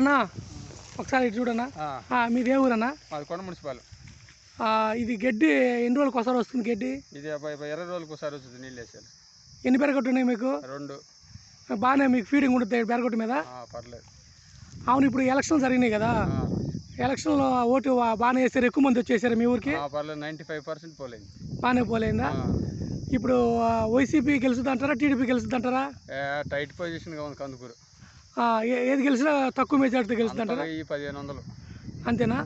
అన్న ఒకసారి ఇటు చూడన్నా, మీది ఏ ఊరన్నా? మాది కొండ మున్సిపాల్. ఇది గడ్డి ఎన్ని రోజులకు ఒకసారి వస్తుంది గడ్డి? ఇది 20 రోజులకు ఒకసారి వస్తుంది నీళ్ళు వేసేది. ఎన్ని పెరగొట్టు ఉన్నాయి మీకు? 2. బాగానే మీకు ఫీడింగ్ ఉంటుంది పెరగొట్టు మీద? పర్లేదు. అవును, ఇప్పుడు ఎలక్షన్లు జరిగినాయి కదా, ఎలక్షన్లో ఓటు బాగానే వేసారు, ఎక్కువ మంది వచ్చేసారు మీ ఊరికి? పర్లేదు, 95% పోలేదు. బాగానే పోలేదా? ఇప్పుడు వైసీపీ గెలుస్తుంది అంటారా, టీడీపీ గెలుస్తుంది అంటారా? టైట్ పొజిషన్గా ఉంది కందుకూరు. ఏది గెలిచినా తక్కువ మెజార్టీతో గెలుస్తుంది అంటారా? 1500 అంతేనా?